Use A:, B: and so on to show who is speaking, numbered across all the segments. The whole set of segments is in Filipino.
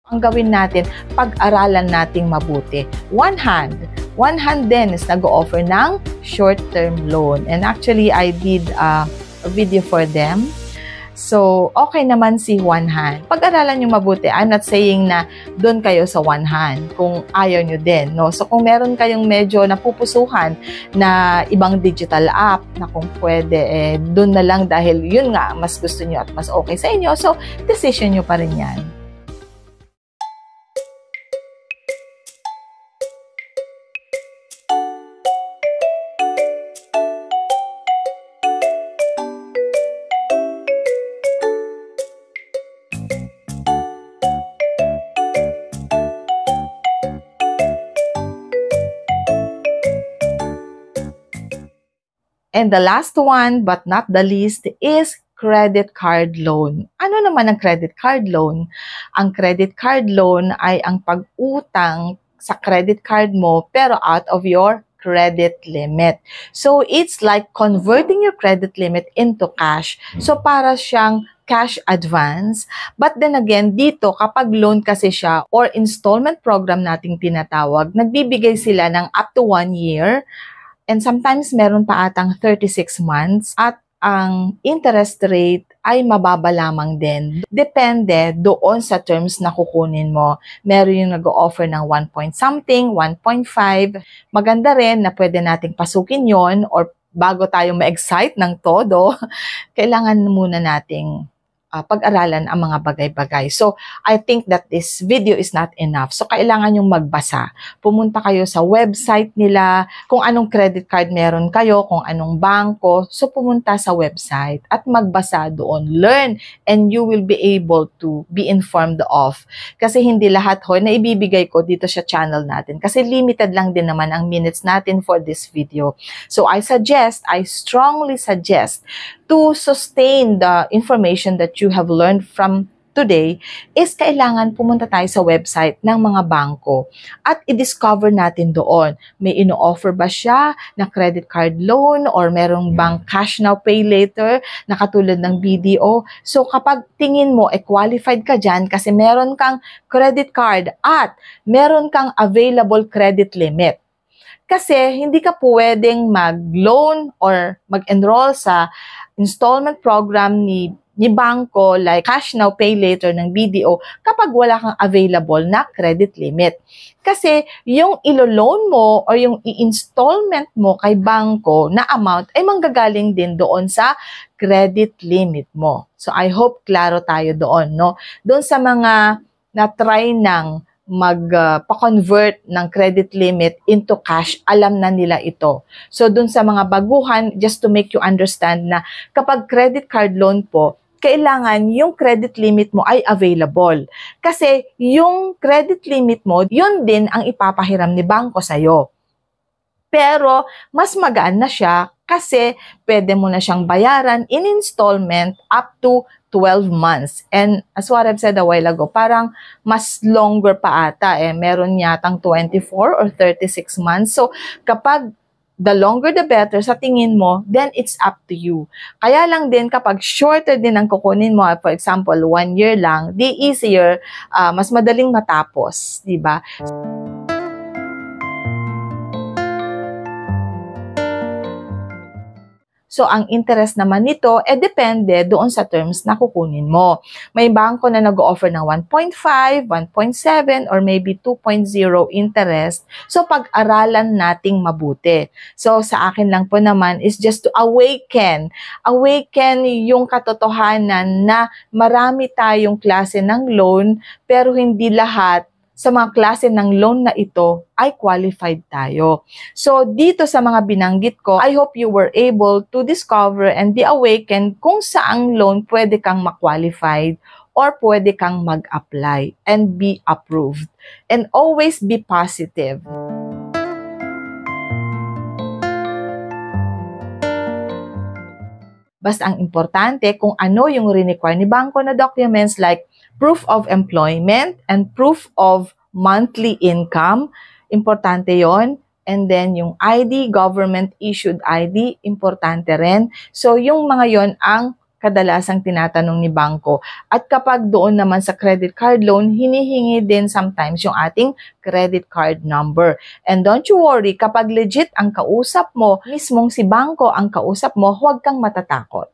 A: Ang gawin natin, pag-aralan nating mabuti. One hand din is nag-o-offer ng short-term loan. And actually, I did a video for them. So, okay naman si One Hand. Pag-aralan nyo mabuti, I'm not saying na doon kayo sa One Hand kung ayaw nyo din. No? So, kung meron kayong medyo napupusuhan na ibang digital app na kung pwede, doon na lang dahil yun nga, mas gusto nyo at mas okay sa inyo. So, decision nyo pa rin yan. And the last one, but not the least, is credit card loan. Ano naman ang credit card loan? Ang credit card loan ay ang pag-utang sa credit card mo pero out of your credit limit. So, it's like converting your credit limit into cash. So, para siyang cash advance. But then again, dito, kapag loan kasi siya or installment program nating tinatawag, nagbibigay sila ng up to 1 year. And sometimes meron pa atang 36 months at ang interest rate ay mababa lamang din. Depende doon sa terms na kukunin mo. Meron yung nag-o-offer ng 1 point something, 1.5. Maganda rin na pwede nating pasukin yon or bago tayo ma-excite ng todo, kailangan muna nating pag-aralan ang mga bagay-bagay. So, I think that this video is not enough. So, kailangan yung magbasa. Pumunta kayo sa website nila, kung anong credit card meron kayo, kung anong bangko. So, pumunta sa website at magbasa doon. Learn and you will be able to be informed of. Kasi hindi lahat na ibibigay ko dito sa channel natin. Kasi limited lang din naman ang minutes natin for this video. So, I strongly suggest to sustain the information that you have learned from today is kailangan pumunta tayo sa website ng mga bangko at i-discover natin doon. May ino-offer ba siya na credit card loan or merong bang cash now pay later na katulad ng BDO? So kapag tingin mo qualified ka dyan kasi meron kang credit card at meron kang available credit limit. Kasi hindi ka pwedeng mag-loan or mag-enroll sa installment program ni bangko like cash now pay later ng BDO kapag wala kang available na credit limit. Kasi yung ilo-loan mo or yung i-installment mo kay bangko na amount ay manggagaling din doon sa credit limit mo. So I hope klaro tayo doon, no? Doon sa mga na-try ng pa-convert ng credit limit into cash, alam na nila ito. So, dun sa mga baguhan, just to make you understand na kapag credit card loan po, kailangan yung credit limit mo ay available. Kasi yung credit limit mo, yun din ang ipapahiram ni bangko sa'yo. Pero, mas magaan na siya kasi pwede mo na siyang bayaran in installment up to 12 months. And as what I've said a while ago, parang mas longer pa ata. Meron yatang 24 or 36 months. So, kapag the longer the better sa tingin mo, then it's up to you. Kaya lang din kapag shorter din ang kukunin mo, for example, 1 year lang, di easier, mas madaling matapos, di ba? So, ang interest naman nito, depende doon sa terms na kukunin mo. May bangko na nag-offer ng 1.5, 1.7, or maybe 2.0 interest. So, pag-aralan nating mabuti. So, sa akin lang po naman is just to awaken yung katotohanan na marami tayong klase ng loan, pero hindi lahat sa mga klase ng loan na ito ay qualified tayo. So, dito sa mga binanggit ko, I hope you were able to discover and be awakened kung saang loan pwede kang ma-qualified or pwede kang mag-apply and be approved. And always be positive. Basta ang importante kung ano yung require ni bangko na documents like proof of employment and proof of monthly income. Importante yon. And then yung ID, government-issued ID, importante rin. So yung mga yon ang kadalasang tinatanong ni bangko. At kapag doon naman sa credit card loan, hinihingi din sometimes yung ating credit card number. And don't you worry, kapag legit ang kausap mo, mismong si bangko ang kausap mo, huwag kang matatakot.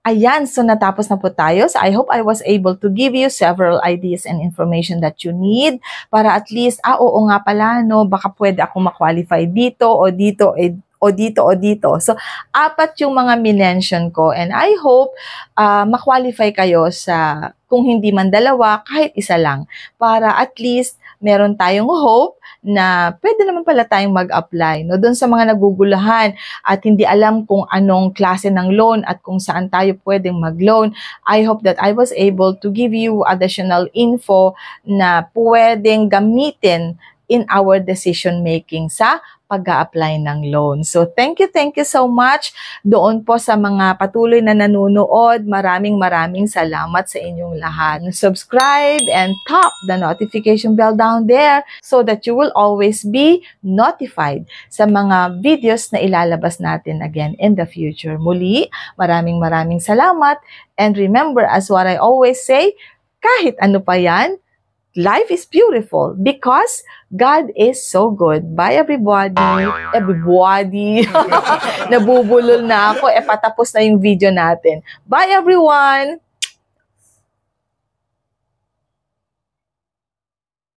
A: Ayan, so natapos na po tayo. So I hope I was able to give you several ideas and information that you need para at least, oo nga pala, no, baka pwede ako ma-qualify dito o dito, o dito o dito. So, 4 yung mga minention ko and I hope ma-qualify kayo sa, kung hindi man 2, kahit 1 lang. Para at least meron tayong hope na pwede naman pala tayong mag-apply. No? Doon sa mga nagugulahan at hindi alam kung anong klase ng loan at kung saan tayo pwedeng mag-loan, I hope that I was able to give you additional info na pwedeng gamitin in our decision making sa pag-a-apply ng loan. So, thank you so much doon po sa mga patuloy na nanonood. Maraming salamat sa inyong lahat. Subscribe and tap the notification bell down there so that you will always be notified sa mga videos na ilalabas natin again in the future. Muli, maraming salamat. And remember, as what I always say, kahit ano pa yan, life is beautiful because God is so good. Bye everybody. Nabubulol na ako. Patapos na yung video natin. Bye everyone!